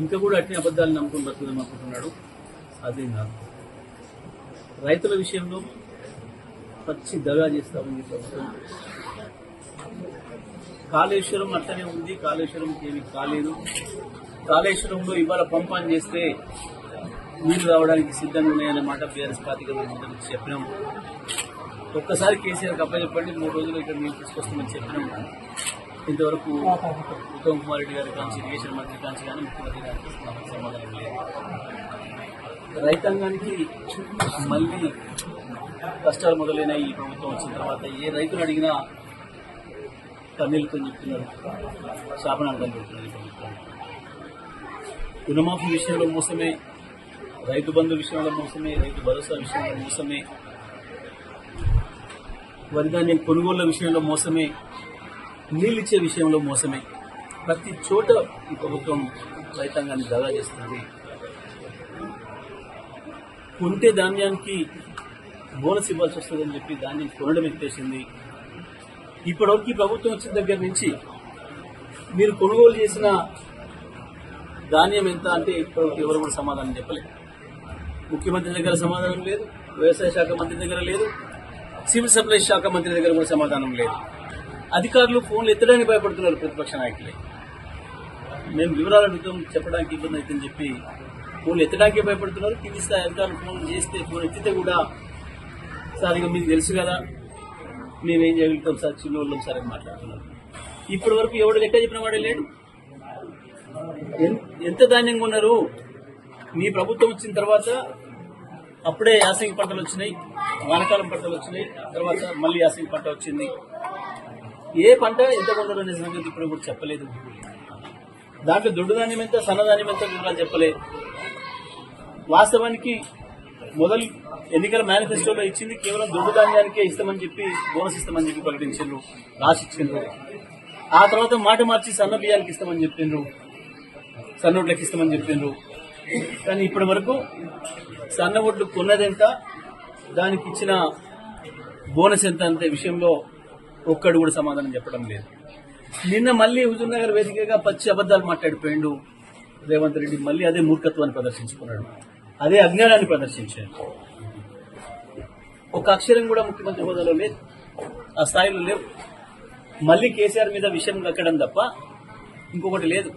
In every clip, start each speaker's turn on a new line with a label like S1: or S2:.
S1: ఇంకా కూడా అట్నే అబద్దాలు నమ్ముకుని బతుకుదాం అనుకుంటున్నాడు. అదేం కాదు. రైతుల విషయంలో పచ్చి దగా చేస్తామని ప్రభుత్వం. కాళేశ్వరం అట్లనే ఉంది. కాళేశ్వరంకి ఏమి కాలేదు. కాళేశ్వరంలో ఇవాళ పంపాన్ని చేస్తే నీళ్లు రావడానికి సిద్ధంగా ఉన్నాయనే మాట బీఆర్ఎస్ పార్టీగా మేము చెప్పినాం. ఒక్కసారి కేసీఆర్కి అప్పచెప్పండి, 3 రోజులు ఇక్కడ నీళ్ళు తీసుకొస్తామని చెప్పినాం. ఇంతవరకు ఉత్తమ్ కుమార్ రెడ్డి గారి కాంచి, ఇరిగేషన్ మంత్రి కాంచి కానీ ముఖ్యమంత్రి గారికి సమాధానం లేదు. రైతాంగానికి మళ్ళీ కష్టాలు మొదలైన ఈ ప్రభుత్వం వచ్చిన తర్వాత ఏ రైతులు అడిగినా కన్నీళ్ళతో చెప్తున్నారు, శాపనార్థాలు పెడుతున్నారు. ఈ ప్రభుత్వం రుణమాఫీ విషయంలో మోసమే, రైతు బంధు విషయంలో మోసమే, రైతు భరోసా విషయంలో మోసమే, వరిధాన్యం కొనుగోళ్ల విషయంలో మోసమే, నీళ్ళిచ్చే విషయంలో మోసమే. ప్రతి చోట ఈ ప్రభుత్వం రైతాంగాన్ని దగా చేస్తుంది. కొంటే ధాన్యానికి బోనస్ ఇవ్వాల్సి వస్తుందని చెప్పి ధాన్యం కొనడం ఎత్తేసింది. ఇప్పటివరకు ఈ ప్రభుత్వం వచ్చిన దగ్గర నుంచి మీరు కొనుగోలు చేసిన ధాన్యం ఎంత అంటే ఇప్పటివరకు ఎవరు కూడా సమాధానం చెప్పలేదు. ముఖ్యమంత్రి దగ్గర సమాధానం లేదు, వ్యవసాయ శాఖ మంత్రి దగ్గర లేదు, సివిల్ సప్లైస్ శాఖ మంత్రి దగ్గర కూడా సమాధానం లేదు. అధికారులు ఫోన్లు ఎత్తడానికి భయపడుతున్నారు. ప్రతిపక్ష నాయకులే మేము వివరాలు అడుగుతాం, చెప్పడానికి ఇబ్బంది అవుతుందని చెప్పి ఫోన్లు ఎత్తడానికి భయపడుతున్నారు. కింది స్థాయి అధికారులు ఫోన్ చేస్తే, ఫోన్ ఎత్తితే కూడా సార్ ఇక మీకు తెలుసు కదా మేమేం చేయగలుగుతాం సార్, చిన్నోళ్ళం సార్ అని మాట్లాడుతున్నారు. ఇప్పటి వరకు ఎవడు లెక్క చెప్పిన వాడే లేడు. ఎంత ధాన్యం కొన్నారు? మీ ప్రభుత్వం వచ్చిన తర్వాత అప్పుడే యాసంగి పంటలు వచ్చినాయి, వానకాలం పంటలు వచ్చినాయి, తర్వాత మళ్ళీ యాసంగి పంట వచ్చింది. ఏ పంట ఎంత కొన్నారు అనే సంగతి ఇప్పుడు కూడా చెప్పలేదు. దాంట్లో దొడ్డు ధాన్యం ఎంత, సన్నధాన్యం ఎంత వివరాలు చెప్పలేదు. వాస్తవానికి మొదలు ఎన్నికల మేనిఫెస్టోలో ఇచ్చింది కేవలం దొడ్డు ధాన్యానికే ఇస్తామని చెప్పి, బోనస్ ఇస్తామని చెప్పి ప్రకటించారు, రాసిచ్చిండ్రు. ఆ తర్వాత మాట మార్చి సన్న బియ్యానికి ఇస్తామని చెప్పిండ్రు, సన్నోట్లకి ఇస్తామని చెప్పిండ్రు. కానీ ఇప్పటి వరకు సన్న ఒడ్లు కొన్నదెంత, దానికి ఇచ్చిన బోనస్ ఎంత అంతే విషయంలో ఒక్కడు కూడా సమాధానం చెప్పడం లేదు. నిన్న మళ్ళీ హుజూర్ నగర్ వేదికగా పచ్చి అబద్దాలు మాట్లాడిపోయిండు రేవంత్ రెడ్డి. మళ్ళీ అదే మూర్ఖత్వాన్ని ప్రదర్శించుకున్నాడు, అదే అజ్ఞానాన్ని ప్రదర్శించాడు. ఒక అక్షరం కూడా ముఖ్యమంత్రి హోదాలో లేదు, ఆ స్థాయిలో లేవు. మళ్ళీ కేసీఆర్ మీద విషయం కక్కడం తప్ప ఇంకొకటి లేదు.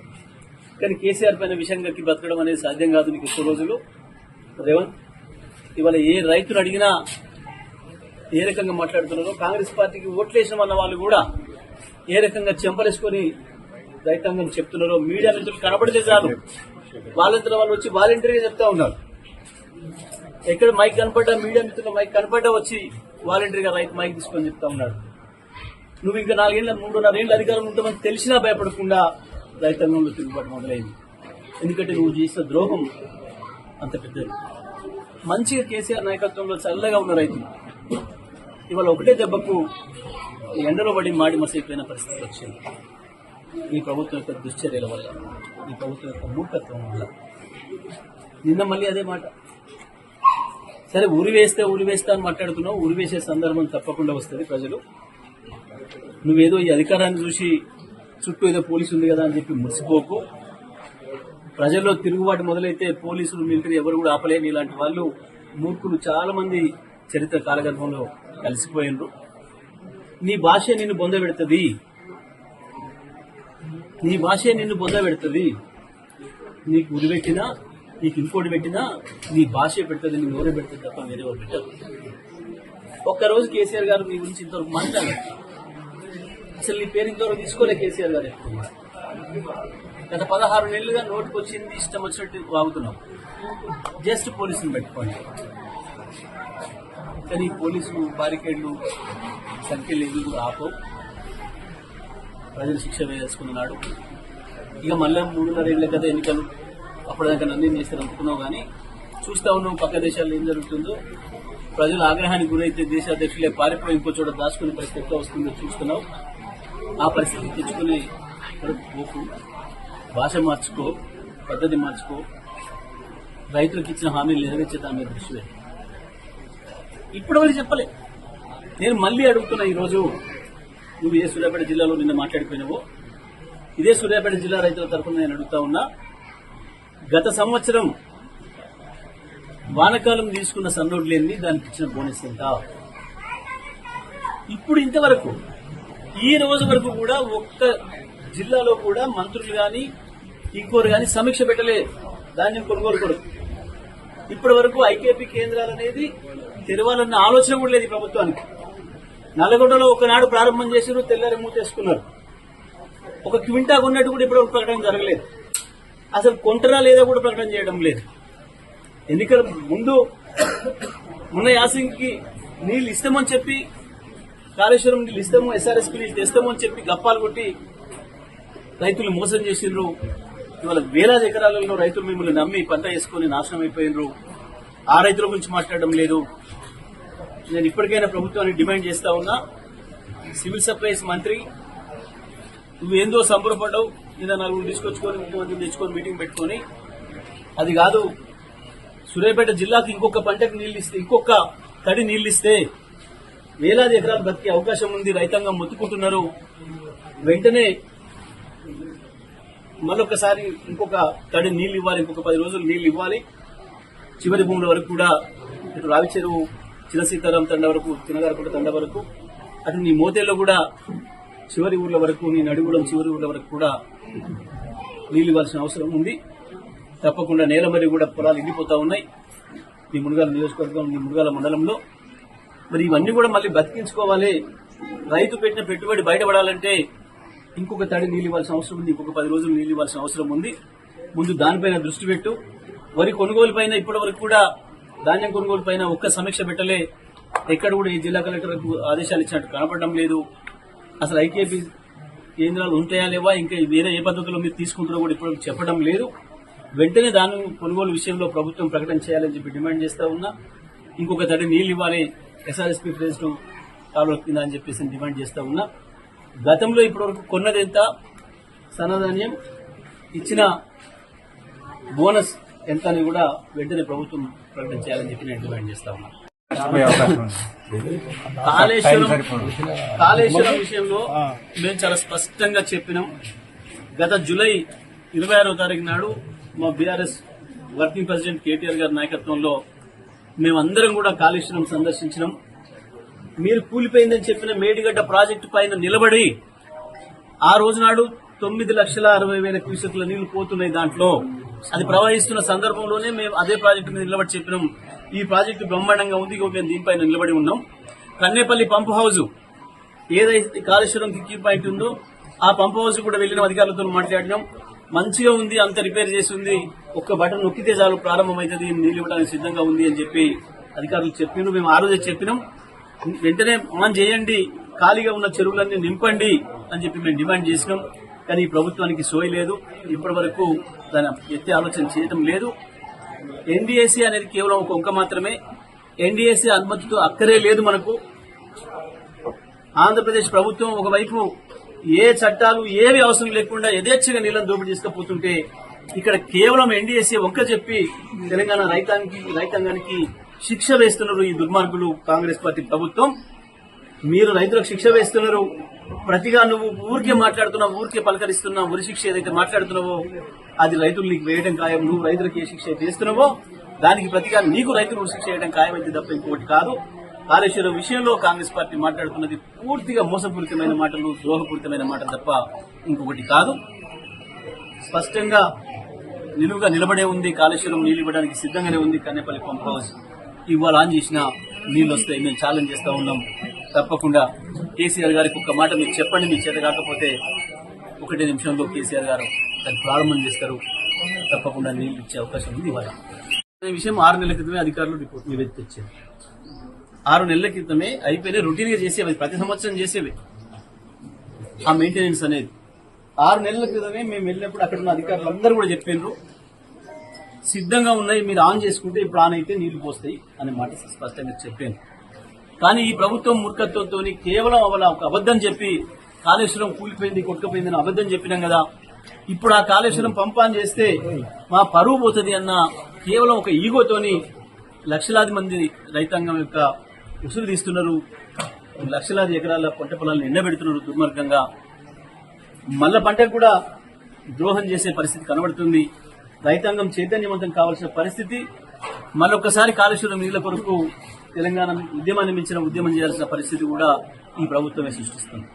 S1: కానీ కేసీఆర్ పైన విషయం కక్కి బతకడం అనేది సాధ్యం కాదు నీకు ఎక్కువ రోజులు. రేవంత్ ఇవాళ ఏ రైతులు అడిగినా ఏ రకంగా మాట్లాడుతున్నారో, కాంగ్రెస్ పార్టీకి ఓట్లేసిన అన్న వాళ్ళు కూడా ఏ రకంగా చెంపలేసుకొని రైతాంగం చెప్తున్నారో మీడియా మిత్రులు కనబడితే చాలు వాళ్ళంతా వాళ్ళు వచ్చి వాలంటీర్గా చెప్తా ఉన్నారు. ఎక్కడ మైక్ కనపడ్డా, మీడియా మిత్రుల మైక్ కనపడ్డా వచ్చి వాలంటీర్గా రైతు మైక్ తీసుకొని చెప్తా ఉన్నాడు. నువ్వు ఇంకా 3.5 ఏళ్ళ అధికారం ఉంటామని తెలిసినా భయపడకుండా రైతాంగంలో తిరుగుబాటు మొదలైంది. ఎందుకంటే నువ్వు చేసిన ద్రోహం అంత పెద్దది. మంచిగా కేసీఆర్ నాయకత్వంలో చల్లగా ఉన్న రైతులు ఇవాళ ఒకటే దెబ్బకు ఎండలో పడి మాడి మసైపోయిన పరిస్థితి వచ్చింది. ఈ ప్రభుత్వం యొక్క దుశ్చర్యల వల్ల, ఈ ప్రభుత్వం యొక్క మూర్ఖత్వం వల్ల. నిన్న మళ్ళీ అదే మాట. సరే ఊరి వేస్తా అని మాట్లాడుతున్నావు, ఊరి వేసే సందర్భం తప్పకుండా వస్తుంది. ప్రజలు నువ్వేదో ఈ అధికారాన్ని చూసి చుట్టూ ఏదో పోలీసు ఉంది కదా అని చెప్పి మురిసిపోకు. ప్రజల్లో తిరుగుబాటు మొదలైతే పోలీసులు, మిలిటరీ ఎవరు కూడా ఆపలేని ఇలాంటి వాళ్ళు మూర్ఖులు చాలా మంది చరిత్ర కాలగర్భంలో కలిసిపోయినరు. నీ భాషే నిన్ను బొందబెడుతుంది, నీ భాషే నిన్ను బొందబెడుతుంది. నీకు ఉరి పెట్టినా, నీకు ఇంకోటి పెట్టినా నీ భాషే పెడుతుంది, నీ నోరే పెడుతుంది తప్ప వేరే వాళ్ళు పెట్టదు. ఒక్కరోజు కేసీఆర్ గారు మీ గురించి ఇంతవరకు మాట్లాడారు. అసలు నీ పేరు ఇంతవరకు తీసుకోలే కేసీఆర్ గారు. గత 16 నెలలుగా నోటుకు వచ్చింది ఇష్టం వచ్చినట్టు వాగుతున్నాం. జస్ట్ పోలీసులు పెట్టుకోండి. కానీ పోలీసులు బారికేడ్లు, సంఖ్యలు ఏవి కూడా ఆపవు. ప్రజలు శిక్ష వేసుకున్నాడు. ఇక మళ్ళీ 3.5 ఏళ్ల కదా ఎన్నికలు, అప్పటిదాకా నన్ను ఏం చేస్తారు అనుకున్నావు. కానీ చూస్తా ఉన్నాం పక్క దేశాల్లో ఏం జరుగుతుందో. ప్రజల ఆగ్రహానికి గురైతే దేశాధ్యక్షులే పారిపోయి ఇంకో చోట దాచుకునే పరిస్థితి ఎట్లా వస్తుందో చూస్తున్నావు. ఆ పరిస్థితిని తెచ్చుకునే పోకు, భాష మార్చుకో, పద్ధతి మార్చుకో, రైతులకు ఇచ్చిన హామీలు నెరవేర్చే దాని మీద దృష్టి పెట్టు. ఇప్పుడు వరకు చెప్పలే. నేను మళ్ళీ అడుగుతున్నా, ఈరోజు నువ్వు ఏ సూర్యాపేట జిల్లాలో నిన్న మాట్లాడిపోయినావో ఇదే సూర్యాపేట జిల్లా రైతుల తరఫున నేను అడుగుతా ఉన్నా. గత సంవత్సరం వానకాలం తీసుకున్న సన్నోడ్లు ఎన్ని, దానికి ఇచ్చిన బోనస్ ఎంత? ఇప్పుడు ఇంతవరకు ఈ రోజు వరకు కూడా ఒక్క జిల్లాలో కూడా మంత్రులు గాని ఇంకోరు గాని సమీక్ష పెట్టలేదు ధాన్యం కొనుగోలు కొరకు. ఇప్పటి వరకు ఐకేపీ కేంద్రాలు అనేది తెరవాలన్న ఆలోచన కూడా లేదు ఈ ప్రభుత్వానికి. నల్గొండలో ఒకనాడు ప్రారంభం చేసారు, తెల్లారి మూతేసుకున్నారు. ఒక క్వింటా కొన్నట్టు కూడా ఇప్పటివరకు ప్రకటన జరగలేదు. అసలు కొంటరా లేదా కూడా ప్రకటన చేయడం లేదు. ఎన్నికల ముందు మొన్న యాసింగ్కి నీళ్లు ఇస్తామని చెప్పి, కాళేశ్వరం నీళ్లు ఇస్తాము, ఎస్ఆర్ఎస్పీ నీళ్లు తెస్తాము అని చెప్పి గప్పాలు కొట్టి రైతులు మోసం చేసిండ్రు. ఇవాళ వేలాది ఎకరాలలో రైతులు మిమ్మల్ని నమ్మి పంట వేసుకుని నాశనం అయిపోయినరు. ఆ రైతుల గురించి మాట్లాడడం లేదు. నేను ఇప్పటికైనా ప్రభుత్వాన్ని డిమాండ్ చేస్తా ఉన్నా, సివిల్ సప్లైస్ మంత్రి నువ్వేందో సంబరపడ్డావు, నిన్న నలుగురు తీసుకొచ్చుకొని ముఖ్యమంత్రిని తెచ్చుకొని మీటింగ్ పెట్టుకొని, అది కాదు సూర్యాపేట జిల్లాకు ఇంకొక పంటకు నీళ్లు ఇస్తే, ఇంకొక తడి నీళ్లు ఇస్తే వేలాది ఎకరాలు బతికే అవకాశం ఉంది. రైతాంగం మొత్తుకుంటున్నారు. వెంటనే మరొకసారి ఇంకొక తడి నీళ్లు ఇవ్వాలి, ఇంకొక 10 రోజులు నీళ్లు ఇవ్వాలి. చివరి భూముల వరకు కూడా, ఇటు రావి చెరువు చిన్న సీతారాం తండ వరకు, చిన్నగారపూట తండ వరకు, అటు నీ మోతేల్లో కూడా చివరి ఊర్ల వరకు, నీ నడిగూడెం చివరి ఊర్ల వరకు కూడా నీళ్లు ఇవ్వాల్సిన అవసరం ఉంది. తప్పకుండా నేల మరి కూడా పొలాలు ఎండిపోతా ఉన్నాయి ఈ మునగాల నియోజకవర్గం, ఈ మునగాల మండలంలో. మరి ఇవన్నీ కూడా మళ్ళీ బతికించుకోవాలి. రైతు పెట్టిన పెట్టుబడి బయటపడాలంటే ఇంకొక తడి నీళ్ళు ఇవ్వాల్సిన అవసరం ఉంది, ఇంకొక 10 రోజులు నీళ్ళు ఇవ్వాల్సిన అవసరం ఉంది. ముందు దానిపైన దృష్టి పెట్టు. వరి కొనుగోలు పైన ఇప్పటి వరకు కూడా, ధాన్యం కొనుగోలు పైన ఒక్క సమీక్ష పెట్టలే. ఎక్కడ కూడా ఈ జిల్లా కలెక్టర్లకు ఆదేశాలు ఇచ్చినట్టు కనపడడం లేదు. అసలు ఐకేపీ కేంద్రాలు ఉంటాయా లేవా, ఇంకా వేరే ఏ పద్ధతిలో మీరు తీసుకుంటారో కూడా ఇప్పుడు చెప్పడం లేదు. వెంటనే ధాన్యం కొనుగోలు విషయంలో ప్రభుత్వం ప్రకటన చేయాలని చెప్పి డిమాండ్ చేస్తా ఉన్నా. ఇంకొక తడి నీళ్లు ఇవ్వాలి, ఎస్ఆర్ఎస్పీ ఫేజ్ 2 కాలువల కింద అని చెప్పేసి డిమాండ్ చేస్తా ఉన్నా. గతంలో ఇప్పటివరకు కొన్నది ఎంత, సన్నధాన్యం ఇచ్చిన బోనస్ ఎంత అని కూడా వెంటనే ప్రభుత్వం ప్రకటన చేయాలని చెప్పి నేను డిమాండ్ చేస్తా ఉన్నా. కాళేశ్వరం విషయంలో మేము చాలా స్పష్టంగా చెప్పినాం. గత జూలై 26వ తారీఖు నాడు మా బీఆర్ఎస్ వర్కింగ్ ప్రెసిడెంట్ కేటీఆర్ గారి నాయకత్వంలో మేమందరం కూడా కాళేశ్వరం సందర్శించినాం. మీరు కూలిపోయిందని చెప్పిన మేడిగడ్డ ప్రాజెక్టు పైన నిలబడి, ఆ రోజు నాడు 9,60,000 క్యూసెక్ల నీళ్లు పోతున్నాయి. దాంట్లో అది ప్రవహిస్తున్న సందర్భంలోనే మేము అదే ప్రాజెక్టు మీద నిలబడి చెప్పినాం, ఈ ప్రాజెక్టు బ్రహ్మాండంగా ఉంది, మేము దీనిపైన నిలబడి ఉన్నాం. కన్నేపల్లి పంప్ హౌజ్ ఏదైతే కాళేశ్వరంకి కీ పాయింట్ ఉందో, ఆ పంప్ హౌస్ కూడా వెళ్లిన అధికారులతో మాట్లాడినాం. మంచిగా ఉంది, అంత రిపేర్ చేసి ఉంది, ఒక్క బటన్ నొక్కితే చాలు ప్రారంభమవుతుంది, నీళ్లు ఇవ్వడానికి సిద్ధంగా ఉంది అని చెప్పి అధికారులు చెప్పినారు. మేము ఆ రోజే చెప్పినాం, వెంటనే ఆన్ చేయండి, ఖాళీగా ఉన్న చెరువులన్నీ నింపండి అని చెప్పి మేము డిమాండ్ చేసినాం. కానీ ఈ ప్రభుత్వానికి సోయి లేదు, ఇప్పటి వరకు దాని ఎత్తే ఆలోచన చేయడం లేదు. ఎన్డీఏసీ అనేది కేవలం ఒక అంక మాత్రమే. ఎన్డీఏసీ అనుమతితో అక్కరే లేదు మనకు. ఆంధ్రప్రదేశ్ ప్రభుత్వం ఒకవైపు ఏ చట్టాలు ఏవి అవసరం లేకుండా యథేచ్ఛగా నీళ్లను దోపిడీ తీసుకుపోతుంటే, ఇక్కడ కేవలం ఎన్డీఏసీ ఒక్క చెప్పి తెలంగాణ రైతాంగానికి శిక్ష వేస్తున్నారు ఈ దుర్మార్గులు కాంగ్రెస్ పార్టీ ప్రభుత్వం. మీరు రైతులకు శిక్ష వేస్తున్నారు, ప్రతిగా నువ్వు ఊరికే మాట్లాడుతున్నావు, ఊరికే పలకరిస్తున్నావు. ఉరి శిక్ష ఏదైతే మాట్లాడుతున్నావో అది రైతులు నీకు వేయడం ఖాయం. నువ్వు రైతులకు ఏ శిక్ష చేస్తున్నావో దానికి ప్రతిగా నీకు రైతులు ఉరి శిక్ష వేయడం ఖాయమైంది తప్ప ఇంకొకటి కాదు. కాళేశ్వరం విషయంలో కాంగ్రెస్ పార్టీ మాట్లాడుతున్నది పూర్తిగా మోసపూరితమైన మాటలు, ద్రోహపూరితమైన మాటలు తప్ప ఇంకొకటి కాదు. స్పష్టంగా నిలువుగా నిలబడే ఉంది. కాళేశ్వరం నీళ్లు ఇవ్వడానికి సిద్ధంగానే ఉంది. కన్నేపల్లి పంప్ హౌస్ ఇవాళ ఆన్ చేసిన నీళ్లు వస్తాయి. మేము ఛాలెంజ్ చేస్తా ఉన్నాం. తప్పకుండా కేసీఆర్ గారికి ఒక్క మాట మీరు చెప్పండి, మీ చేత కాకపోతే 1 నిమిషంలో కేసీఆర్ గారు దాన్ని ప్రారంభం చేస్తారు. తప్పకుండా నీళ్లు ఇచ్చే అవకాశం ఉంది. ఇవాళ ఈ విషయం 6 నెలల క్రితమే అధికారులు రిపోర్ట్ నివేదిక ఇచ్చారు. 6 నెలల క్రితమే అయిపోయినా రొటీన్ గా చేసేవి, ప్రతి సంవత్సరం చేసేవి ఆ మెయింటెనెన్స్ అనేది. 6 నెలల క్రితమే మేము వెళ్ళినప్పుడు అక్కడ ఉన్న అధికారులు అందరూ కూడా చెప్పారు, సిద్ధంగా ఉన్నాయి, మీరు ఆన్ చేసుకుంటే ఇప్పుడు ఆన్ అయితే నీళ్లు పోస్తాయి అనే మాట స్పష్టంగా చెప్పాను. కానీ ఈ ప్రభుత్వం మూర్ఖత్వంతో కేవలం ఒక అబద్దం చెప్పి కాళేశ్వరం కూలిపోయింది, కొట్టుకుపోయిందని అబద్దం చెప్పినాం కదా. ఇప్పుడు ఆ కాళేశ్వరం పంప్ ఆన్ చేస్తే మా పరువు పోతుంది అన్న కేవలం ఒక ఈగోతోని లక్షలాది మంది రైతాంగం యొక్క ఉసురు తీస్తున్నారు. లక్షలాది ఎకరాల పంట పొలాలను ఎండబెడుతున్నారు దుర్మార్గంగా. మళ్ళా పంటకు కూడా ద్రోహం చేసే పరిస్థితి కనబడుతుంది. రైతాంగం చైతన్యవంతం కావాల్సిన పరిస్థితి, మరొకసారి కాళేశ్వరం నీళ్ల కొరకు తెలంగాణ ఉద్యమాన్ని మించిన ఉద్యమం చేయాల్సిన పరిస్థితి కూడా ఈ ప్రభుత్వమే సృష్టిస్తుంది.